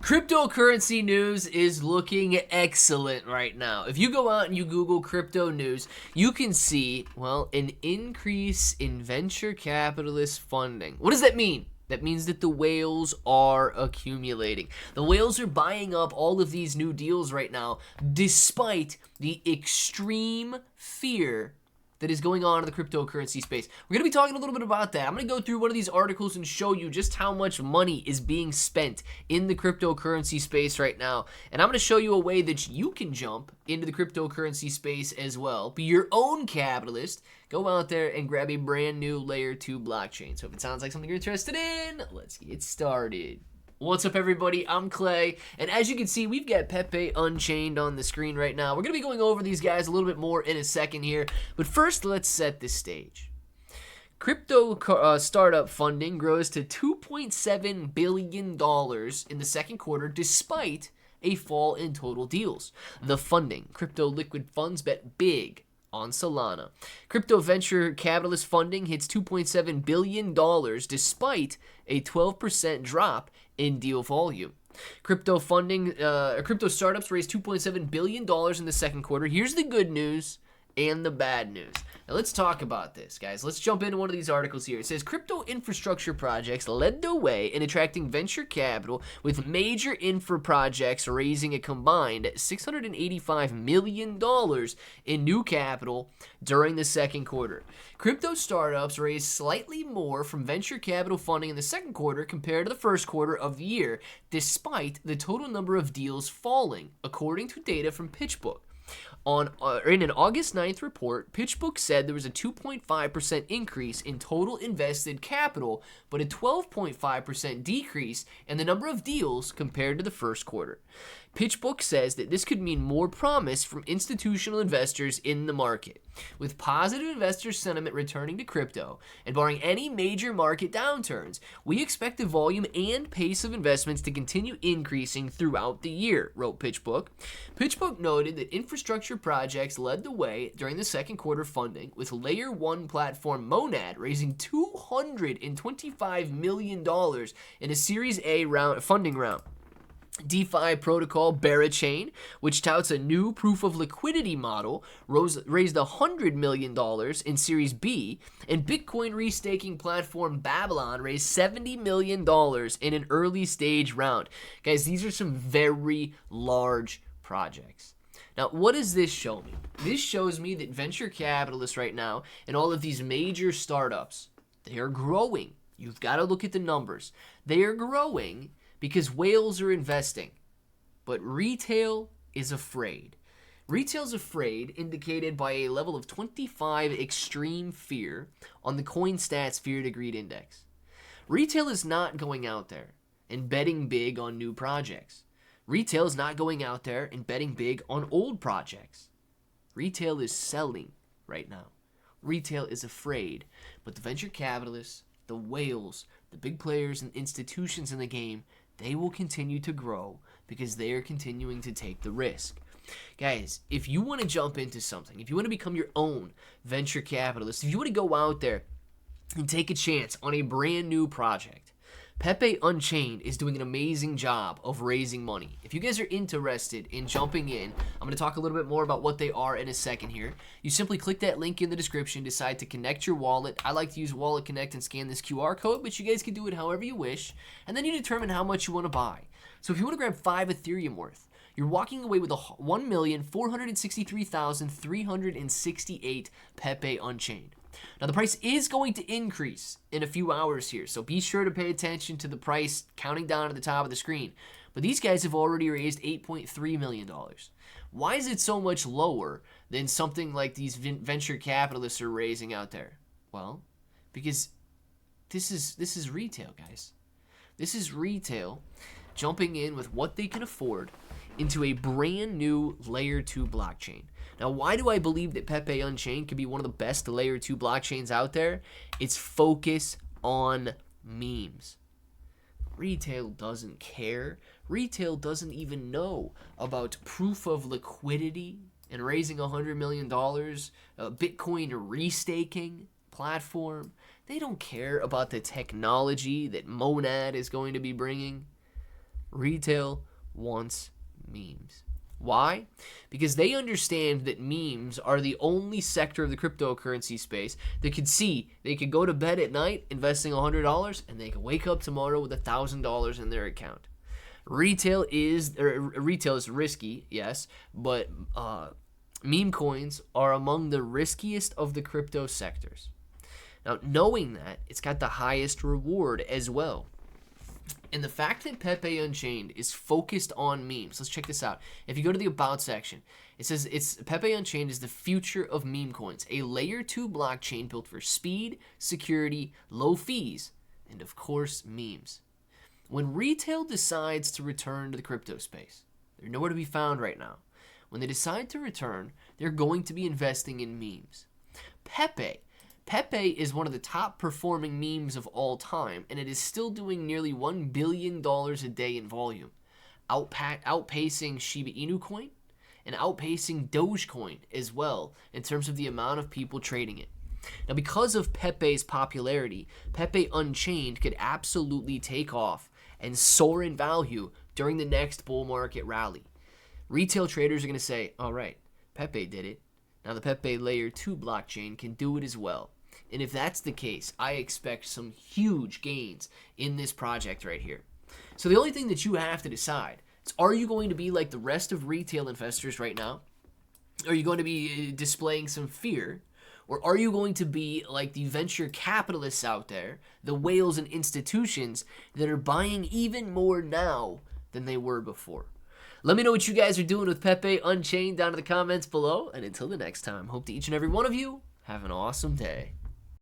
Cryptocurrency news is looking excellent right now. If you go out and you Google crypto news, you can see, well, an increase in venture capitalist funding. What does that mean? That means that the whales are accumulating. The whales are buying up all of these new deals right now, despite the extreme fear that is going on in the cryptocurrency space. We're going to be talking a little bit about that. I'm going to go through one of these articles and show you just how much money is being spent in the cryptocurrency space right now. And I'm going to show you a way that you can jump into the cryptocurrency space as well. Be your own capitalist. Go out there and grab a brand new layer 2 blockchain. So if it sounds like something you're interested in, let's get started. What's up, everybody? I'm Clay, and as you can see, we've got Pepe Unchained on the screen right now. We're going to be going over these guys a little bit more in a second here, but first, let's set the stage. Crypto startup funding grows to $2.7 billion in the second quarter, despite a fall in total deals. The funding, crypto liquid funds bet big on Solana. Crypto venture capitalist funding hits $2.7 billion despite a 12% drop in deal volume. Crypto startups raised $2.7 billion in the second quarter. Here's the good news and the bad news. Now let's talk about this, guys. Let's jump into one of these articles here. It says crypto infrastructure projects led the way in attracting venture capital, with major infra projects raising a combined $685 million in new capital during the second quarter. Crypto startups raised slightly more from venture capital funding in the second quarter compared to the first quarter of the year, despite the total number of deals falling, according to data from PitchBook. In an August 9th report, PitchBook said there was a 2.5% increase in total invested capital, but a 12.5% decrease in the number of deals compared to the first quarter. PitchBook says that this could mean more promise from institutional investors in the market. With positive investor sentiment returning to crypto, and barring any major market downturns, we expect the volume and pace of investments to continue increasing throughout the year, wrote PitchBook. PitchBook noted that infrastructure projects led the way during the second quarter funding, with Layer 1 platform Monad raising $225 million in a Series A funding round. DeFi protocol Barachain, which touts a new proof of liquidity model, raised $100 million in Series B, and Bitcoin restaking platform Babylon raised $70 million in an early stage round. Guys, these are some very large projects. Now, what does this show me? This shows me that venture capitalists right now and all of these major startups, they are growing. You've got to look at the numbers. They are growing because whales are investing, but retail is afraid. Retail's afraid, indicated by a level of 25 extreme fear on the CoinStats Fear to Greed Index. Retail is not going out there and betting big on new projects. Retail is not going out there and betting big on old projects. Retail is selling right now. Retail is afraid, but the venture capitalists, the whales, the big players and institutions in the game, they will continue to grow because they are continuing to take the risk. Guys, if you want to jump into something, if you want to become your own venture capitalist, if you want to go out there and take a chance on a brand new project, Pepe Unchained is doing an amazing job of raising money. If you guys are interested in jumping in, I'm going to talk a little bit more about what they are in a second here. You simply click that link in the description, decide to connect your wallet. I like to use Wallet Connect and scan this QR code, but you guys can do it however you wish. And then you determine how much you want to buy. So if you want to grab 5 Ethereum worth, you're walking away with 1,463,368 Pepe Unchained. Now, the price is going to increase in a few hours here, so be sure to pay attention to the price counting down at the top of the screen. But these guys have already raised $8.3 million. Why is it so much lower than something like these venture capitalists are raising out there? Well, because this is retail, guys. This is retail jumping in with what they can afford into a brand new Layer 2 blockchain. Now, why do I believe that Pepe Unchained could be one of the best Layer 2 blockchains out there? It's focus on memes. Retail doesn't care. Retail doesn't even know about proof of liquidity and raising $100 million, Bitcoin restaking platform. They don't care about the technology that Monad is going to be bringing. Retail wants memes. Why? Because they understand that memes are the only sector of the cryptocurrency space that could see they could go to bed at night investing $100 and they can wake up tomorrow with $1,000 in their account. Retail is risky, yes, but meme coins are among the riskiest of the crypto sectors. Now, knowing that, it's got the highest reward as well. And the fact that Pepe Unchained is focused on memes, let's check this out. If you go to the About section, it says Pepe Unchained is the future of meme coins, a layer 2 blockchain built for speed, security, low fees, and of course, memes. When retail decides to return to the crypto space, they're nowhere to be found right now. When they decide to return, they're going to be investing in memes. Pepe is one of the top performing memes of all time, and it is still doing nearly $1 billion a day in volume, outpacing Shiba Inu coin and outpacing Dogecoin as well in terms of the amount of people trading it. Now, because of Pepe's popularity, Pepe Unchained could absolutely take off and soar in value during the next bull market rally. Retail traders are going to say, all right, Pepe did it. Now the Pepe Layer 2 blockchain can do it as well. And if that's the case, I expect some huge gains in this project right here. So the only thing that you have to decide is, are you going to be like the rest of retail investors right now? Are you going to be displaying some fear? Or are you going to be like the venture capitalists out there, the whales and institutions that are buying even more now than they were before? Let me know what you guys are doing with Pepe Unchained down in the comments below. And until the next time, hope to each and every one of you have an awesome day.